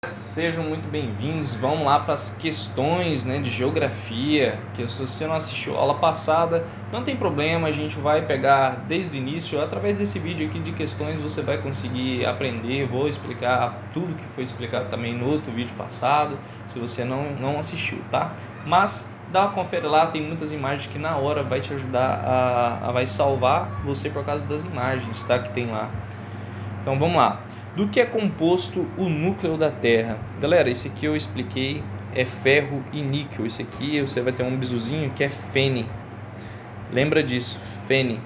Sejam muito bem-vindos. Vamos lá para as questões, de geografia, que se você não assistiu a aula passada, não tem problema, a gente vai pegar desde o início. Através desse vídeo aqui de questões você vai conseguir aprender. Vou explicar tudo que foi explicado também no outro vídeo passado, se você não assistiu, tá? Mas dá uma confere lá, tem muitas imagens que na hora vai te ajudar vai salvar você por causa das imagens, tá? Que tem lá. Então vamos lá. Do que é composto o núcleo da Terra? Galera, esse aqui eu expliquei, é ferro e níquel. Esse aqui você vai ter um bizuzinho que é Fe. Lembra disso, Fe,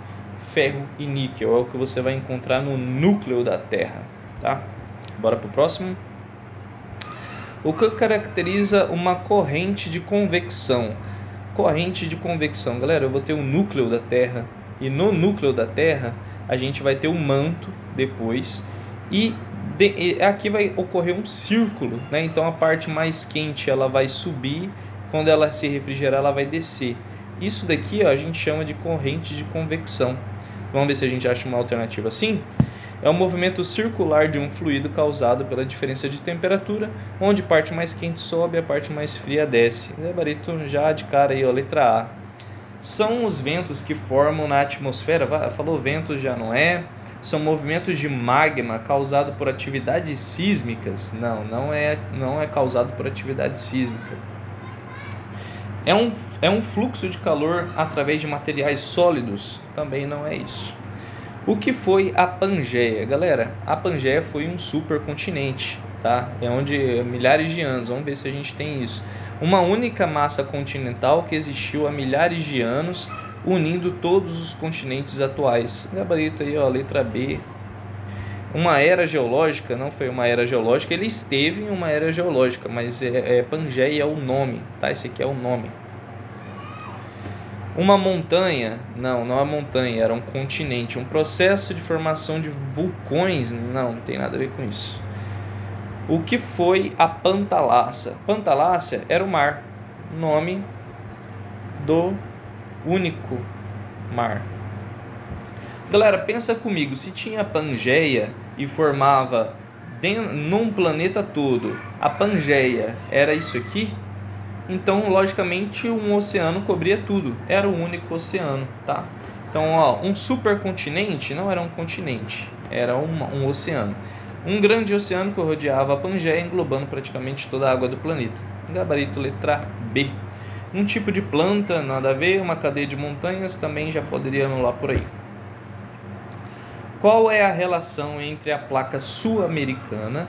ferro e níquel, é o que você vai encontrar no núcleo da Terra, tá? Bora pro próximo. O que caracteriza uma corrente de convecção? Corrente de convecção, galera, eu vou ter o núcleo da Terra, e no núcleo da Terra a gente vai ter o manto depois, e aqui vai ocorrer um círculo, né? Então a parte mais quente ela vai subir, quando ela se refrigerar ela vai descer. Isso daqui a gente chama de corrente de convecção. Vamos ver se a gente acha uma alternativa assim? É um movimento circular de um fluido causado pela diferença de temperatura, onde a parte mais quente sobe e a parte mais fria desce. Gabarito já de cara aí, ó, letra A. São os ventos que formam na atmosfera, falou ventos já não é. São movimentos de magma causado por atividades sísmicas? Não é causado por atividade sísmica. É um fluxo de calor através de materiais sólidos? Também não é isso. O que foi a Pangeia? Galera, a Pangeia foi um supercontinente, tá? É onde milhares de anos, vamos ver se a gente tem isso. Uma única massa continental que existiu há milhares de anos, unindo todos os continentes atuais. Gabarito aí, ó, letra B. Uma era geológica? Não foi uma era geológica, ele esteve em uma era geológica, mas Pangeia é o nome, tá? Esse aqui é o nome. Uma montanha? Não é montanha, era um continente. Um processo de formação de vulcões? Não tem nada a ver com isso. O que foi a Pantalácia? Pantalácia era o mar, nome do único mar. Galera, pensa comigo, se tinha Pangeia e formava num planeta todo, a Pangeia era isso aqui? Então, logicamente, um oceano cobria tudo. Era o único oceano, tá? Então, ó, um supercontinente não era um continente, era um oceano. Um grande oceano que rodeava a Pangeia, englobando praticamente toda a água do planeta. Gabarito letra B. Um tipo de planta, nada a ver. Uma cadeia de montanhas, também já poderia anular por aí. Qual é a relação entre a placa sul-americana,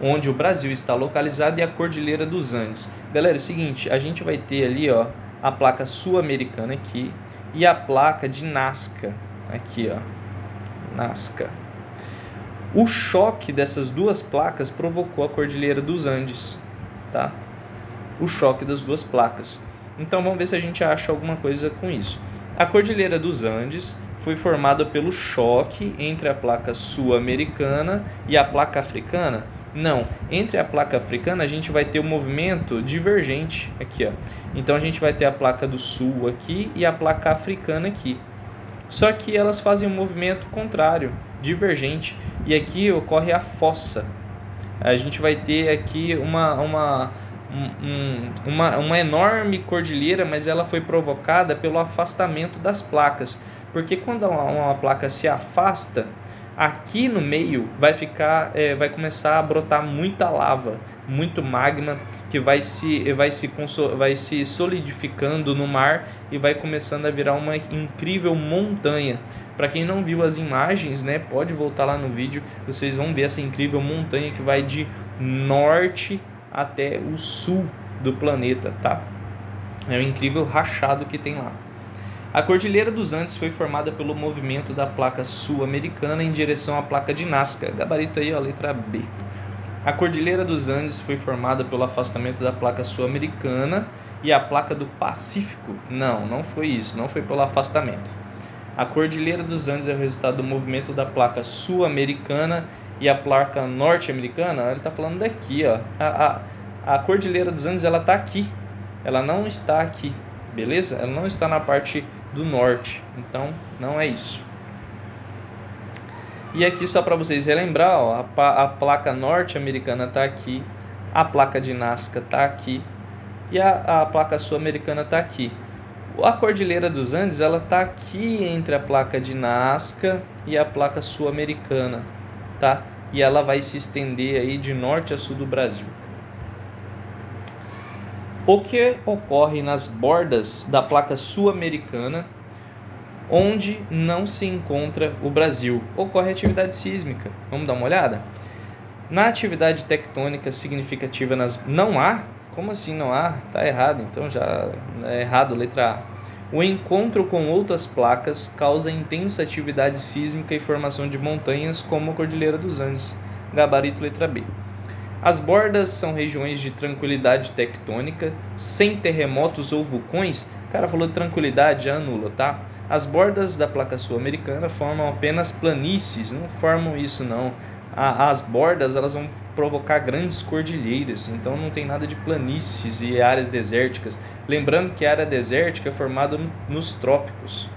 onde o Brasil está localizado, e a Cordilheira dos Andes? Galera, é o seguinte, a gente vai ter ali, ó, a placa sul-americana aqui e a placa de Nazca aqui, ó, Nazca. O choque dessas duas placas provocou a Cordilheira dos Andes, tá? O choque das duas placas. Então vamos ver se a gente acha alguma coisa com isso. A Cordilheira dos Andes foi formada pelo choque entre a placa sul-americana e a placa africana? Não, entre a placa africana a gente vai ter o movimento divergente aqui, ó. Então a gente vai ter a placa do sul aqui e a placa africana aqui. Só que elas fazem um movimento contrário, divergente, e aqui ocorre a fossa. A gente vai ter aqui uma enorme cordilheira, mas ela foi provocada pelo afastamento das placas, porque quando uma placa se afasta, aqui no meio vai começar a brotar muita lava, muito magma, que vai se solidificando no mar e vai começando a virar uma incrível montanha. Para quem não viu as imagens, né, pode voltar lá no vídeo, vocês vão ver essa incrível montanha que vai de norte até o sul do planeta, tá? É um incrível rachado que tem lá. A Cordilheira dos Andes foi formada pelo movimento da placa sul-americana em direção à placa de Nazca. Gabarito aí, ó, letra B. A Cordilheira dos Andes foi formada pelo afastamento da placa sul-americana e a placa do Pacífico? Não foi isso, não foi pelo afastamento. A Cordilheira dos Andes é o resultado do movimento da placa sul-americana e a placa norte-americana. Ele está falando daqui, ó. A Cordilheira dos Andes, ela está aqui, ela não está aqui, beleza? Ela não está na parte do norte, então não é isso. E aqui só para vocês relembrar, ó, a placa norte-americana está aqui, a placa de Nazca está aqui e a placa sul-americana está aqui. A Cordilheira dos Andes ela está aqui entre a placa de Nazca e a placa sul-americana, tá? E ela vai se estender aí de norte a sul do Brasil. O que ocorre nas bordas da placa sul-americana, onde não se encontra o Brasil? Ocorre atividade sísmica. Vamos dar uma olhada? Na atividade tectônica significativa não há? Como assim não há? Tá errado, então já é errado, letra A. O encontro com outras placas causa intensa atividade sísmica e formação de montanhas como a Cordilheira dos Andes. Gabarito, letra B. As bordas são regiões de tranquilidade tectônica, sem terremotos ou vulcões. O cara falou de tranquilidade, já anula, tá? As bordas da placa sul-americana formam apenas planícies, não formam isso não. As bordas elas vão provocar grandes cordilheiras, então não tem nada de planícies e áreas desérticas. Lembrando que a área desértica é formada nos trópicos.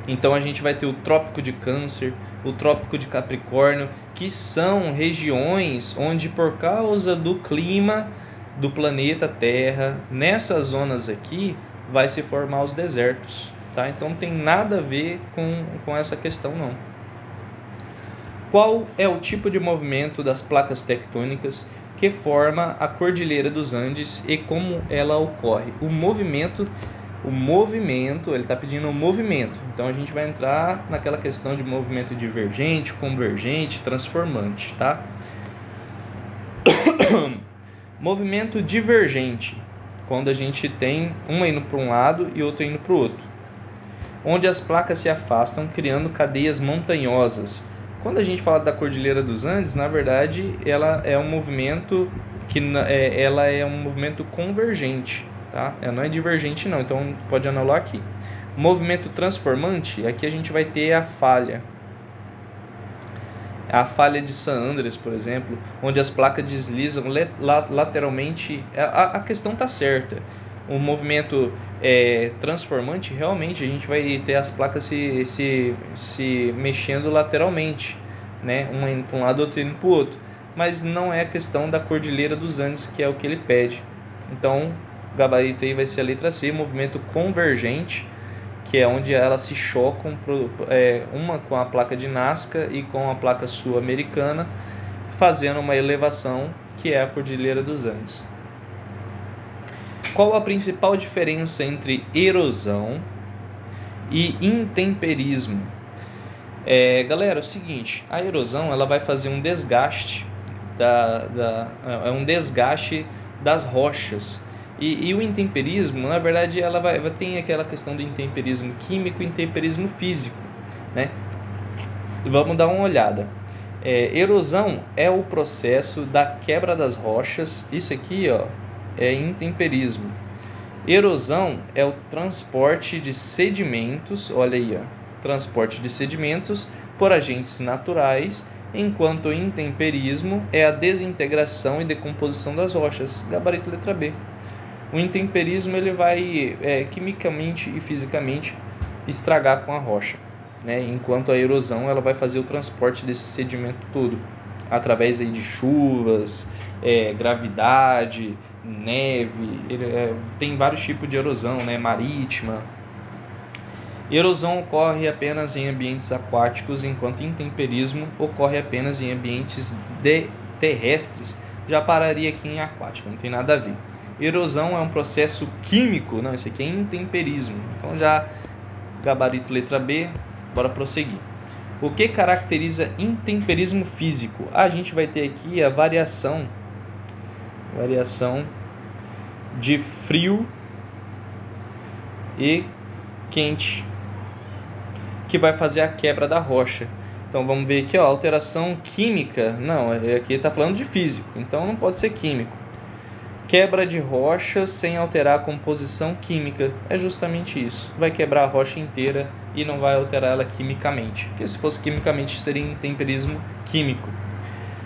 Então a gente vai ter o Trópico de Câncer, o Trópico de Capricórnio, que são regiões onde, por causa do clima do planeta Terra, nessas zonas aqui, vai se formar os desertos, tá? Então não tem nada a ver com essa questão, não. Qual é o tipo de movimento das placas tectônicas que forma a Cordilheira dos Andes e como ela ocorre? O movimento, ele está pedindo um movimento. Então a gente vai entrar naquela questão de movimento divergente, convergente, transformante, tá? Movimento divergente, quando a gente tem uma indo para um lado e outra indo para o outro, onde as placas se afastam, criando cadeias montanhosas. Quando a gente fala da Cordilheira dos Andes, na verdade, ela é um movimento ela é um movimento convergente, tá? Ela não é divergente não, então pode anular aqui. Movimento transformante, aqui a gente vai ter a falha de San Andrés, por exemplo, onde as placas deslizam lateralmente. A questão está certa. O movimento transformante, realmente, a gente vai ter as placas se mexendo lateralmente, né? Uma indo para um lado, outra indo para o outro. Mas não é a questão da Cordilheira dos Andes, que é o que ele pede. Então, o gabarito aí vai ser a letra C, movimento convergente, que é onde elas se chocam, uma com a placa de Nazca e com a placa sul-americana, fazendo uma elevação, que é a Cordilheira dos Andes. Qual a principal diferença entre erosão e intemperismo? Galera, é o seguinte, a erosão ela vai fazer um desgaste, um desgaste das rochas. E o intemperismo, na verdade, ela tem aquela questão do intemperismo químico e intemperismo físico, né? Vamos dar uma olhada. Erosão é o processo da quebra das rochas. Isso aqui, ó, é intemperismo. Erosão é o transporte de sedimentos, olha aí, ó, transporte de sedimentos por agentes naturais, enquanto o intemperismo é a desintegração e decomposição das rochas. Gabarito letra B. O intemperismo ele vai quimicamente e fisicamente estragar com a rocha, né? Enquanto a erosão ela vai fazer o transporte desse sedimento todo através aí de chuvas, gravidade, neve. Tem vários tipos de erosão, né? Marítima. Erosão ocorre apenas em ambientes aquáticos, enquanto intemperismo ocorre apenas em ambientes terrestres. Já pararia aqui em aquático, não tem nada a ver. Erosão é um processo químico, não, isso aqui é intemperismo. Então já gabarito letra B, bora prosseguir. O que caracteriza intemperismo físico? A gente vai ter aqui a variação de frio e quente, que vai fazer a quebra da rocha. Então vamos ver aqui, ó, alteração química. Não, aqui está falando de físico, então não pode ser químico. Quebra de rocha sem alterar a composição química. É justamente isso. Vai quebrar a rocha inteira e não vai alterar ela quimicamente. Porque se fosse quimicamente seria intemperismo químico.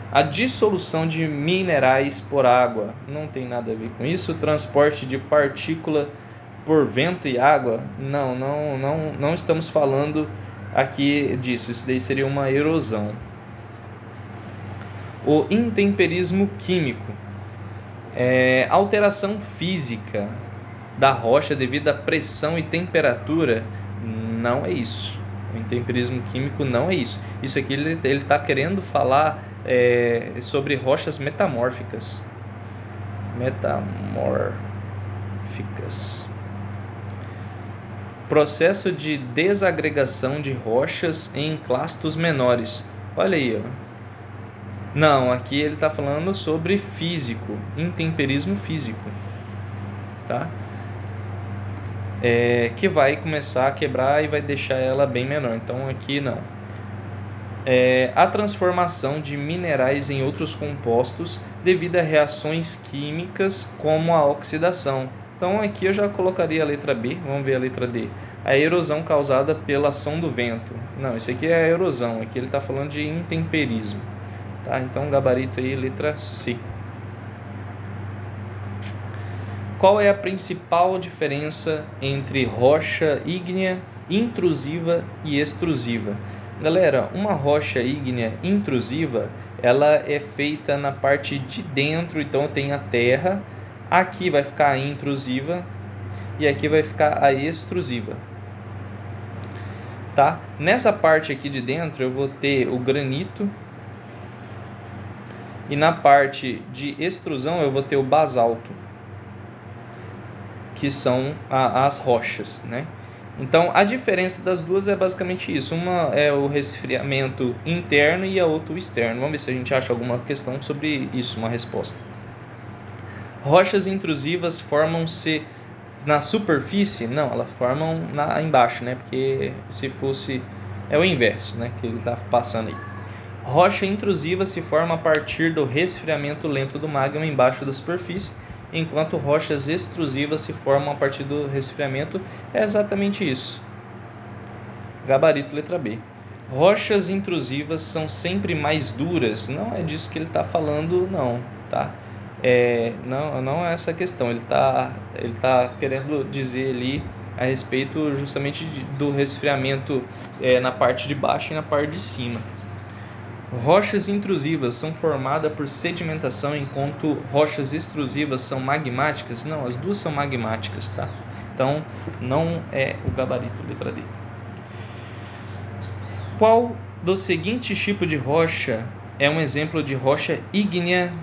A dissolução de minerais por água. Não tem nada a ver com isso. Transporte de partícula por vento e água. Não estamos falando aqui disso. Isso daí seria uma erosão. O intemperismo químico é alteração física da rocha devido à pressão e temperatura. Não é isso. O intemperismo químico não é isso. Isso aqui ele está querendo falar sobre rochas metamórficas. Processo de desagregação de rochas em clastos menores. Olha aí, ó. Não, aqui ele está falando sobre físico, intemperismo físico, tá? Que vai começar a quebrar e vai deixar ela bem menor. Então aqui não. A transformação de minerais em outros compostos devido a reações químicas como a oxidação. Então aqui eu já colocaria a letra B, vamos ver a letra D. A erosão causada pela ação do vento. Não, isso aqui é a erosão, aqui ele está falando de intemperismo. Tá? Então gabarito aí, letra C. Qual é a principal diferença entre rocha ígnea intrusiva e extrusiva? Galera, uma rocha ígnea intrusiva, ela é feita na parte de dentro, então tem a terra, aqui vai ficar a intrusiva e aqui vai ficar a extrusiva. Tá? Nessa parte aqui de dentro eu vou ter o granito e na parte de extrusão eu vou ter o basalto, que são as rochas, né? Então, a diferença das duas é basicamente isso. Uma é o resfriamento interno e a outra o externo. Vamos ver se a gente acha alguma questão sobre isso, uma resposta. Rochas intrusivas formam-se na superfície? Não, elas formam embaixo, né? Porque se fosse... é o inverso, né? Que ele está passando aí. Rocha intrusiva se forma a partir do resfriamento lento do magma embaixo da superfície, enquanto rochas extrusivas se formam a partir do resfriamento. É exatamente isso. Gabarito letra B. Rochas intrusivas são sempre mais duras. Não é disso que ele está falando, não, tá? Não é essa a questão. Ele tá querendo dizer ali a respeito justamente do resfriamento na parte de baixo e na parte de cima. Rochas intrusivas são formadas por sedimentação, enquanto rochas extrusivas são magmáticas. Não, as duas são magmáticas, tá? Então, não é o gabarito, letra D. Qual do seguinte tipo de rocha é um exemplo de rocha ígnea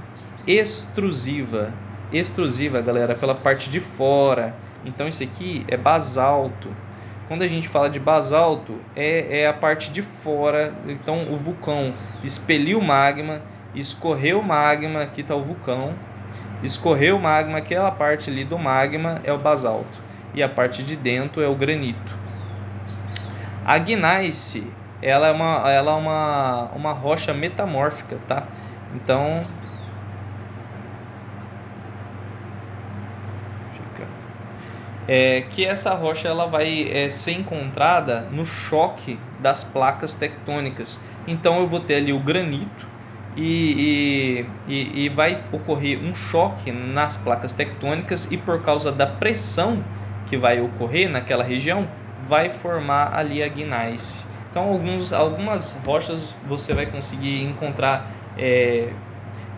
extrusiva? Extrusiva, galera, pela parte de fora. Então, isso aqui é basalto. Quando a gente fala de basalto, é a parte de fora. Então o vulcão expeliu magma, escorreu magma, aqui está o vulcão, escorreu magma, aquela parte ali do magma é o basalto, e a parte de dentro é o granito. A gneiss, ela é uma rocha metamórfica, tá? Então... que essa rocha ela vai ser encontrada no choque das placas tectônicas. Então eu vou ter ali o granito e vai ocorrer um choque nas placas tectônicas, e por causa da pressão que vai ocorrer naquela região, vai formar ali a gneiss. Então algumas rochas você vai conseguir encontrar...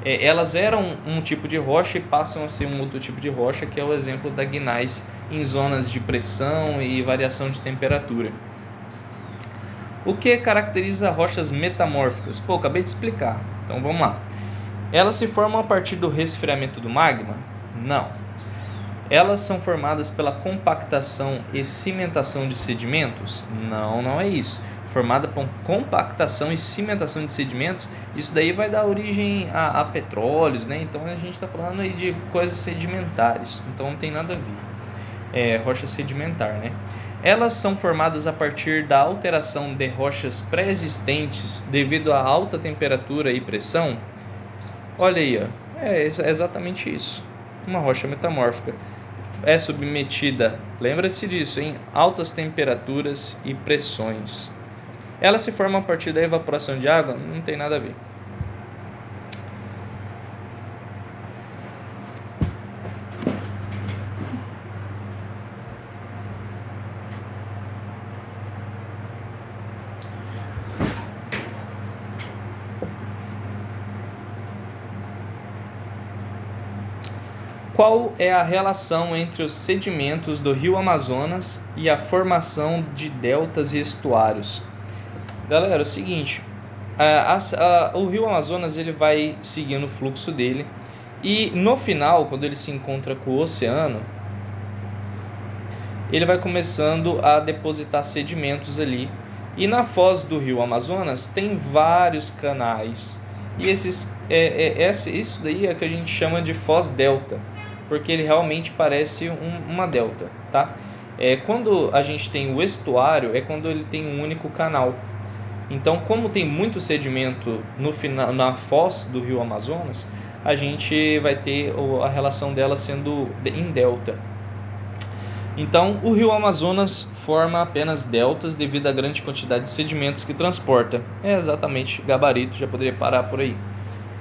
elas eram um tipo de rocha e passam a ser um outro tipo de rocha, que é o exemplo da gneiss em zonas de pressão e variação de temperatura. O que caracteriza rochas metamórficas? Pô, acabei de explicar, então vamos lá. Elas se formam a partir do resfriamento do magma? Não. Elas são formadas pela compactação e cimentação de sedimentos? Não, não é isso. Formada por compactação e cimentação de sedimentos, isso daí vai dar origem a petróleos, né? Então a gente está falando aí de coisas sedimentares, então não tem nada a ver. Rocha sedimentar, né? Elas são formadas a partir da alteração de rochas pré-existentes devido à alta temperatura e pressão. Olha aí, ó. É exatamente isso. Uma rocha metamórfica é submetida, lembra-se disso, em altas temperaturas e pressões. Ela se forma a partir da evaporação de água? Não tem nada a ver. Qual é a relação entre os sedimentos do rio Amazonas e a formação de deltas e estuários? Galera, é o seguinte, o rio Amazonas ele vai seguindo o fluxo dele e no final, quando ele se encontra com o oceano, ele vai começando a depositar sedimentos ali. E na foz do rio Amazonas tem vários canais. E isso daí é que a gente chama de foz delta, porque ele realmente parece uma delta, tá? Quando a gente tem o estuário, é quando ele tem um único canal. Então, como tem muito sedimento no final, na foz do rio Amazonas, a gente vai ter a relação dela sendo em delta. Então, o rio Amazonas forma apenas deltas devido à grande quantidade de sedimentos que transporta. É exatamente gabarito, já poderia parar por aí.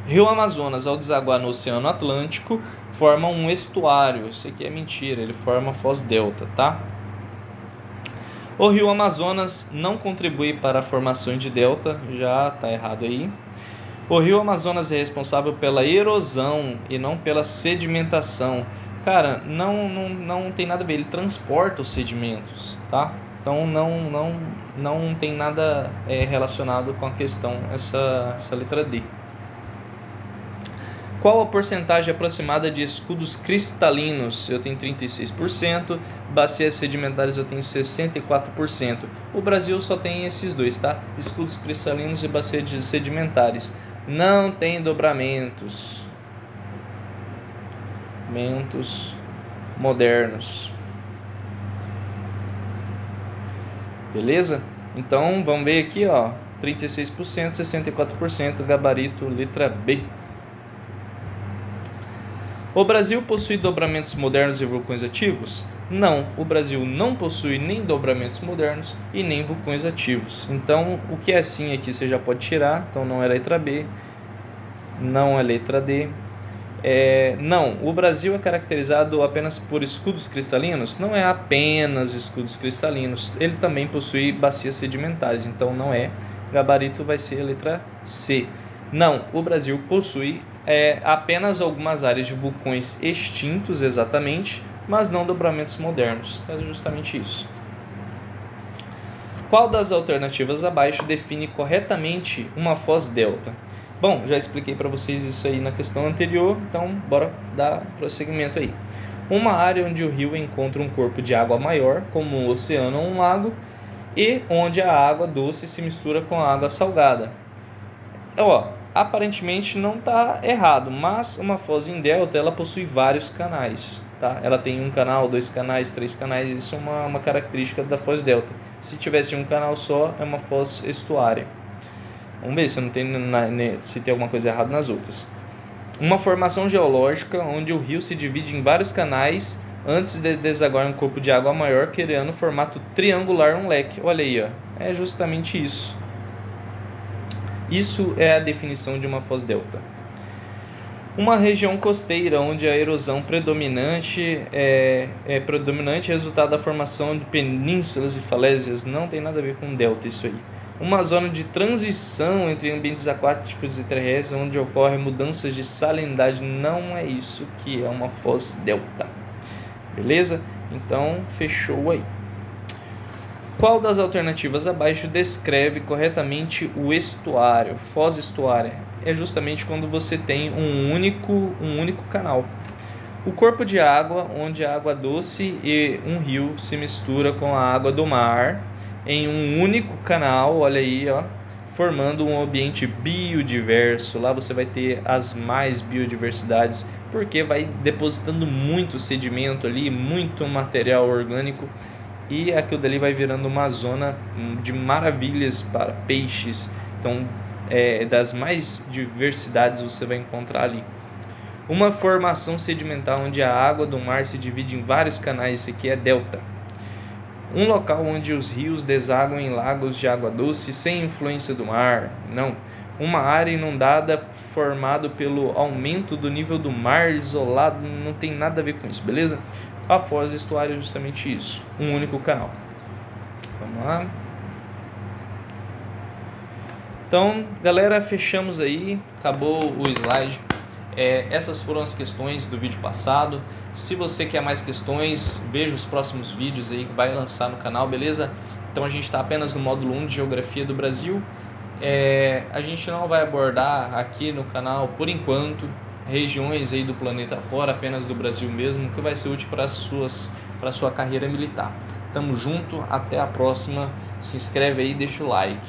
Rio Amazonas, ao desaguar no Oceano Atlântico, forma um estuário. Isso aqui é mentira, ele forma foz delta, tá? O rio Amazonas não contribui para a formação de delta, já está errado aí. O rio Amazonas é responsável pela erosão e não pela sedimentação. Cara, não tem nada a ver, ele transporta os sedimentos, tá? Então não tem nada relacionado com a questão, essa letra D. Qual a porcentagem aproximada de escudos cristalinos? Eu tenho 36%, bacias sedimentares eu tenho 64%. O Brasil só tem esses dois, tá? Escudos cristalinos e bacias sedimentares. Não tem dobramentos modernos. Beleza? Então vamos ver aqui, ó, 36%, 64%, gabarito, letra B. O Brasil possui dobramentos modernos e vulcões ativos? Não, o Brasil não possui nem dobramentos modernos e nem vulcões ativos. Então, o que é sim aqui você já pode tirar. Então, não é letra B, não é letra D. Não, o Brasil é caracterizado apenas por escudos cristalinos? Não é apenas escudos cristalinos, ele também possui bacias sedimentares, então não é. Gabarito vai ser a letra C. Não, o Brasil possui apenas algumas áreas de vulcões extintos, exatamente, mas não dobramentos modernos. É justamente isso. Qual das alternativas abaixo define corretamente uma foz delta? Bom, já expliquei para vocês isso aí na questão anterior, então bora dar prosseguimento aí. Uma área onde o rio encontra um corpo de água maior, como um oceano ou um lago, e onde a água doce se mistura com a água salgada. Aparentemente não está errado, mas uma foz em delta ela possui vários canais, tá? Ela tem um canal, 2 canais, 3 canais, isso é uma característica da foz delta. Se tivesse um canal só, é uma foz estuária. Vamos ver se tem alguma coisa errada nas outras. Uma formação geológica onde o rio se divide em vários canais antes de desaguar um corpo de água maior, criando formato triangular, um leque. Olha aí, ó. É justamente isso. Isso é a definição de uma foz delta. Uma região costeira onde a erosão predominante é resultado da formação de penínsulas e falésias. Não tem nada a ver com delta isso aí. Uma zona de transição entre ambientes aquáticos e terrestres onde ocorrem mudanças de salinidade. Não é isso que é uma foz delta. Beleza? Então, fechou aí. Qual das alternativas abaixo descreve corretamente o estuário? Foz estuária é justamente quando você tem um único canal. O corpo de água, onde a água doce e um rio se mistura com a água do mar em um único canal, olha aí, ó, formando um ambiente biodiverso. Lá você vai ter as mais biodiversidades, porque vai depositando muito sedimento ali, muito material orgânico, e aquilo dali vai virando uma zona de maravilhas para peixes. Então, das mais diversidades você vai encontrar ali. Uma formação sedimentar onde a água do mar se divide em vários canais, isso aqui é delta. Um local onde os rios desaguam em lagos de água doce sem influência do mar. Não. Uma área inundada formada pelo aumento do nível do mar isolado, não tem nada a ver com isso, beleza? A foz estuário é justamente isso, um único canal. Vamos lá. Então, galera, fechamos aí, acabou o slide. Essas foram as questões do vídeo passado. Se você quer mais questões, veja os próximos vídeos aí que vai lançar no canal, beleza? Então a gente está apenas no módulo 1 de Geografia do Brasil. A gente não vai abordar aqui no canal, por enquanto, regiões aí do planeta fora, apenas do Brasil mesmo, que vai ser útil para a sua carreira militar. Tamo junto, até a próxima. Se inscreve aí e deixa o like.